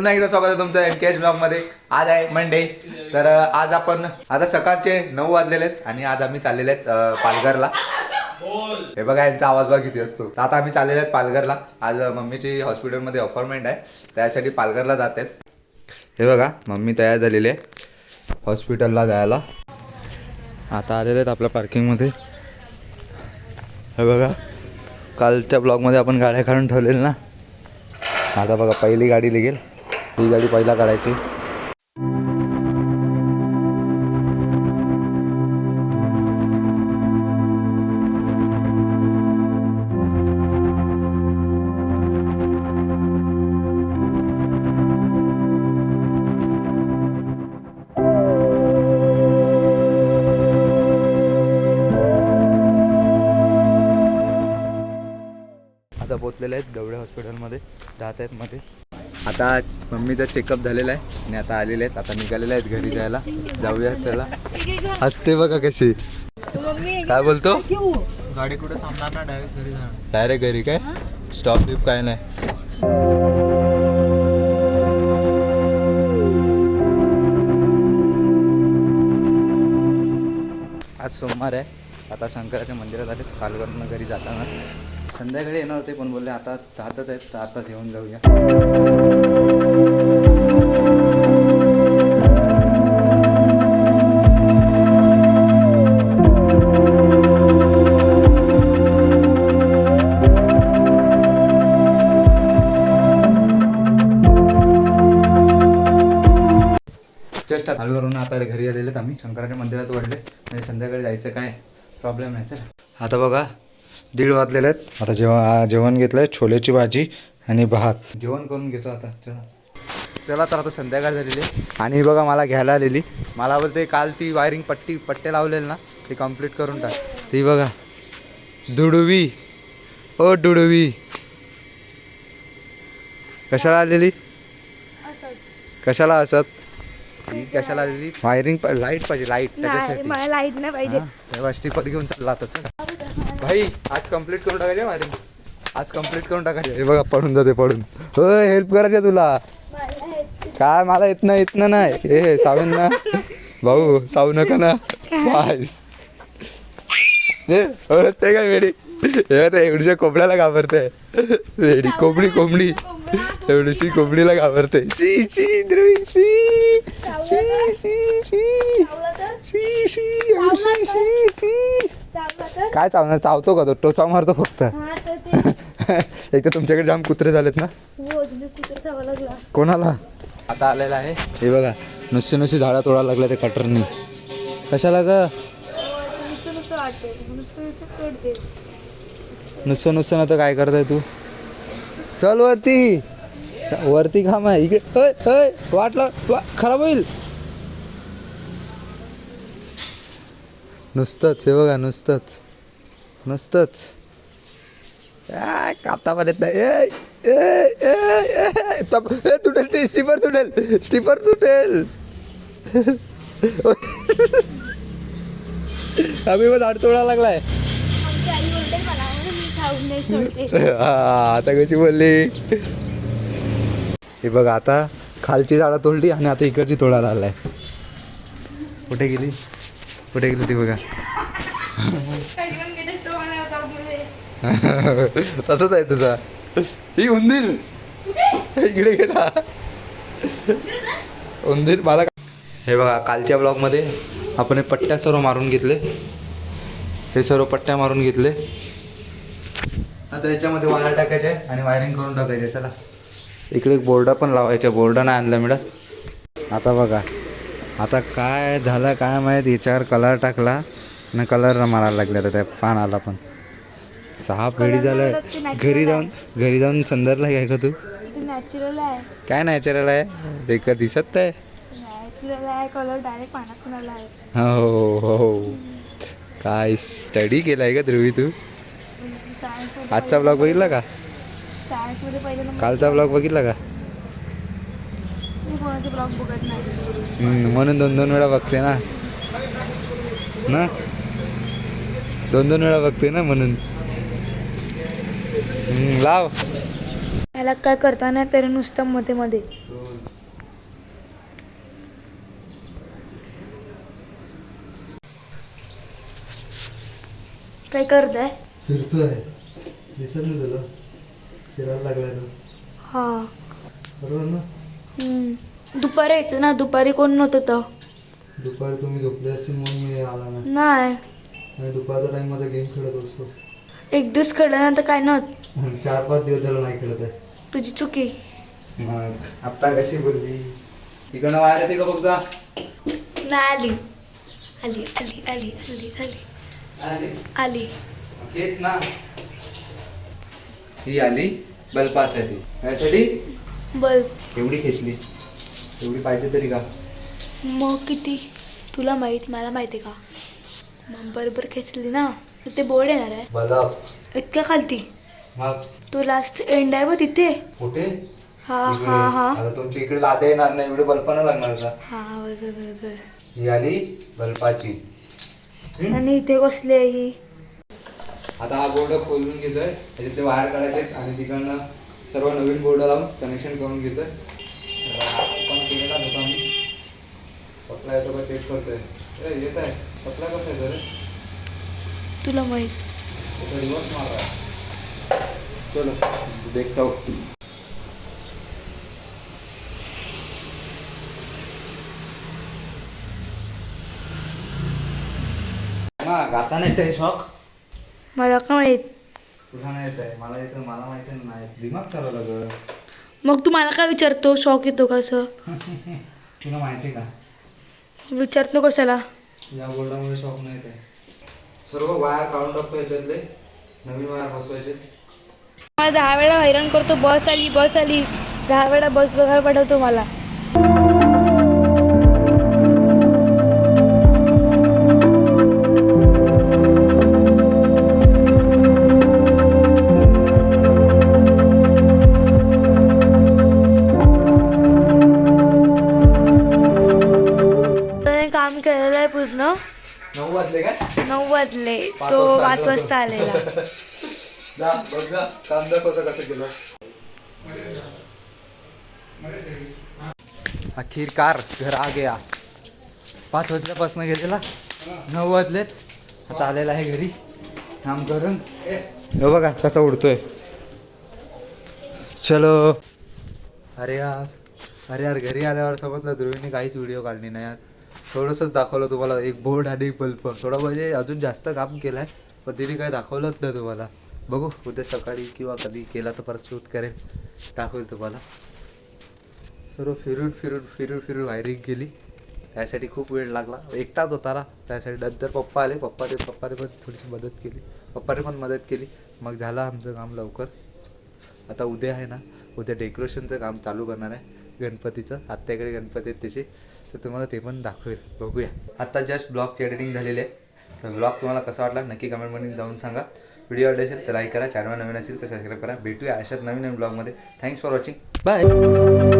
पुन्हा एकदा स्वागत आहे तुमचं एमकेएच ब्लॉग मध्ये। आज आहे मंडे, तर आज आपण आता सकाळचे 9 वाजलेले आहेत आणि आज आम्ही चाललेले आहेत पालघरला। हे बघा यांचा आवाज बघा किती असतो। तर आता आम्ही चाललेले आहेत पालघरला। आज मम्मीची हॉस्पिटलमध्ये अपॉइंटमेंट आहे, त्यासाठी पालघरला जात आहेत। हे बघा मम्मी तयार झालेली आहे हॉस्पिटलला जायला। आता आलेले आहेत आपल्या पार्किंगमध्ये। हे बघा कालच्या ब्लॉगमध्ये आपण गाड्या काढून ठेवलेल्या ना, आता बघा पहिली गाडी निघेल, ही गाडी पहिला काढायची। आता पोचलेले आहेत गवडे हॉस्पिटलमध्ये, जात आहेत मध्ये। आता मम्मीचा चेकअप झालेला आहे आणि आता आलेले आहेत, आता निघालेले आहेत घरी जायला। जाऊया चला। हसते बघा कशी, काय बोलतो? गाडी कुठे थांबणार ना, डायरेक्ट घरी जाणार। डायरेक्ट घरी काय स्टॉप बिप काय नाही। आज सोमवार आहे, आता शंकराच्या मंदिरात आले पालघरनं घरी जाताना। संध्याकाळी येणार होते पण बोलले आता जातच आहेत तर आता घेऊन जाऊया। जस्ट पालघरवरून आता घरी आलेले आहेत आम्ही, शंकराच्या मंदिरात वळले म्हणजे संध्याकाळी जायचं काय प्रॉब्लेम नाही। चला आता बघा 1:30 वाजलेले आहेत। आता जेवण घेतलंय, छोलेची भाजी आणि भात, जेवण करून घेतो आता। चला तर आता संध्याकाळ झालेली आणि बघा मला घ्यायला आलेली, मला बोलते काल ती वायरिंग पट्टे लावलेली ना ती कंप्लीट करून टाक। ती बघा दुडवी, ओ दुडवी कशाला आलेली, कशाला असत ती कशाला आलेली? वायरिंग लाईट पाहिजे, लाईट त्याच्यासाठी। मला लाईट नाही पाहिजे तेव्हा स्टिपर घेऊन चालला आता। चला भाई आज कंप्लीट करून टाकायचे वायरिंग, आज कंप्लीट करून टाकायचे। हे बघा पडून जाते पडून। होय हेल्प करायचे तुला काय? मला इथनं नाही हे सावेन ना भाऊ, सावू नका ना बास। ते काय वेडी, हे एवढीच्या कोंबड्याला घाबरते वेडी, कोंबडी एवढीशी कोंबडीला घाबरते। शी शी ध्रुवी शी शी शी शी शी शी शी शी काय चावणार? चावतो का तो? टोचा मारतो फक्त। एक तर तुमच्याकडे जाम कुत्रे झालेत ना। कोणाला? आता आलेला आहे हे बघा, नुसती झाडं तोडायला लागले ते कटरनी। कशाला ग? नुसतं ना तर काय करताय तू? चल वरती काम आहे इकडे। वाटलं खराब होईल नुसतंच। हे बघा नुसतंच कापता पण येत नाही। तुटेल ते स्टिपर तुटेल। आम्ही मग झाड तोडायला लागलाय। आता कशी बोलली? हे बघा आता खालची झाडं तोडली आणि आता इकडची तोडायला आलाय। कुठे गेली ती बघा। तसंच आहे तुझा। ही उंदीर इकडे गेला, उंदीर मला। हे बघा कालच्या ब्लॉगमध्ये आपण हे पट्ट्या सर्व मारून घेतले, हे सर्व पट्ट्या मारून घेतले। आता याच्यामध्ये वायर टाकायचे आणि वायरिंग करून टाकायचे। चला इकडे एक बोर्ड पण लावायचे, बोर्ड नाही आणला मिळत। आता बघा आता काय झालं काय माहीत, याच्यावर कलर टाकला ना, कलर मारायला लागले तर त्या पानाला पण। 6 फेडी झालं। घरी जाऊन संदरला काय का तू? नॅचरल आहे काय नॅचरल आहे? ते का दिसत आहे? नॅचरल आहे, कलर डायरेक्ट पानातून आला आहे। हो काय स्टडी केलाय का ध्रुवी तू? आजचा ब्लॉग बघितला का? सायन्समध्ये पहिलं कालचा ब्लॉग बघितला का? मी कोणाचे ब्लॉग बघत नाही म्हणून 2-2 वेळा बघते ना 2-2 वेळा बघते ना म्हणून। लाव याला काय करता नाही तरी नुसतं मध्ये मध्ये काय करताय? फिरतोय. दिसत नाही तुला? फिरायला लागलाय तो. हा. बरोबर ना? दुपारी यायचं ना, दुपारी कोण नव्हतं तर. दुपारी तुम्ही झोपले असेल म्हणून मी आला नाही. नाही, आणि दुपारच्या टाइम मध्ये गेम खेळत असतो. एक दिवस खेळल्यानंतर काय नव्हतं. 4-5 दिवस झाला नाही खेळत आहे. तुझी चुकी. मग आता कशी बोलली? इकडनं बाहेर येते का बघ जा. नाही आली. आली आली आली आली आली आली. तेच ना, ही आली बल्पासाठी. यासाठी बल्ब. एवढी खेचली, एवढी पाहिजे तरी का? मग किती तुला माहित, मला माहिती आहे का? मग बरोबर खेचली ना, तर ते बोर्ड येणार आहे बल्ब इतक्या खालती. मग तो लास्ट एंड आहे बघ तिथे. कुठे? हा इकडे. हा हा आता तुमच्या इकडे लादे येणार नाही, एवढे बल्ब नाही लागणार का? हा बरोबर बरोबर. ही आली बल्पाची. आणि इथे कसली आहे ही? आता हा बोर्ड खोलून घेतोय, त्याच्यात ते वायर काढायचे आणि तिकडनं सर्व नवीन बोर्ड लावून कनेक्शन करून घेतोय. पण केलेला होता मी. सप्लाय येतो का चेक करतोय. येत आहे सप्लाय. कसं येतं रे? तुला माहित. तो रिवर्स मार रहा है. चलो देखता हूँ. गाता नाही ते शॉक. मला का माहित? तुला नाही येत आहे, मला येतं. मला माहिती नाही, दिमाग चालवलं ग. मग तू मला काय विचारतो शॉक येतो का असं? तुला माहिती आहे का? विचारतो कशाला? या बोर्डामुळे शॉक नाही येत आहे. सर्व वायर काढून टाकतो याच्यातले, नवीन वायर बसवायचे. मला 10 वेळा हैराण करतो. बस आली बस आली, 10 वेळा बस बघायला पाठवतो मला. काम केलेलं आहे पूर्ण. 9 वाजले काय? 9 वाजले. 5 तो वाजता 5 आलो वाजता आलेला. जा बघ जा, काम दाखवतं कसं केलं. आखिरकार घर आ गया. 5 वाजल्यापासून गेलेला, 9 वाजलेत. आता आलेला आहे घरी काम करून. हो बघा कसा उडतोय. चलो. अरे यार घरी आल्यावर समजलं ध्रुवीने काहीच व्हिडिओ काढली नाही यार. थोडंसंच दाखवलं तुम्हाला, एक बोर्ड आणि एक बल्ब. थोडं म्हणजे अजून जास्त काम केलं आहे, पण तिने काही दाखवलंच नाही तुम्हाला. बघू उद्या सकाळी किंवा कधी केला तर परत शूट करेल, दाखवेल तुम्हाला. सर्व फिरून वायरिंग केली. त्यासाठी खूप वेळ लागला, एकटाच होता ना त्यासाठी. नंतर पप्पा आले, पप्पाने पण थोडीशी मदत केली. पप्पाने पण मदत केली, मग झालं आमचं काम लवकर. आता उद्या आहे ना, उद्या डेकोरेशनचं काम चालू करणार आहे गणपतीचं. आत्याकडे गणपती आहेत त्याचे, तर तुम्हाला ते पण दाखवेल. बघूया. आता जस्ट ब्लॉगची एडिटिंग झालेली आहे. तर ब्लॉग तुम्हाला कसा वाटला नक्की कमेंटमध्ये जाऊन सांगा. व्हिडिओ आवडले असेल तर लाईक करा, चॅनल नवीन असेल तर सबस्क्राईब करा. भेटूया अशाच नवीन ब्लॉगमध्ये. Thanks for watching. बाय.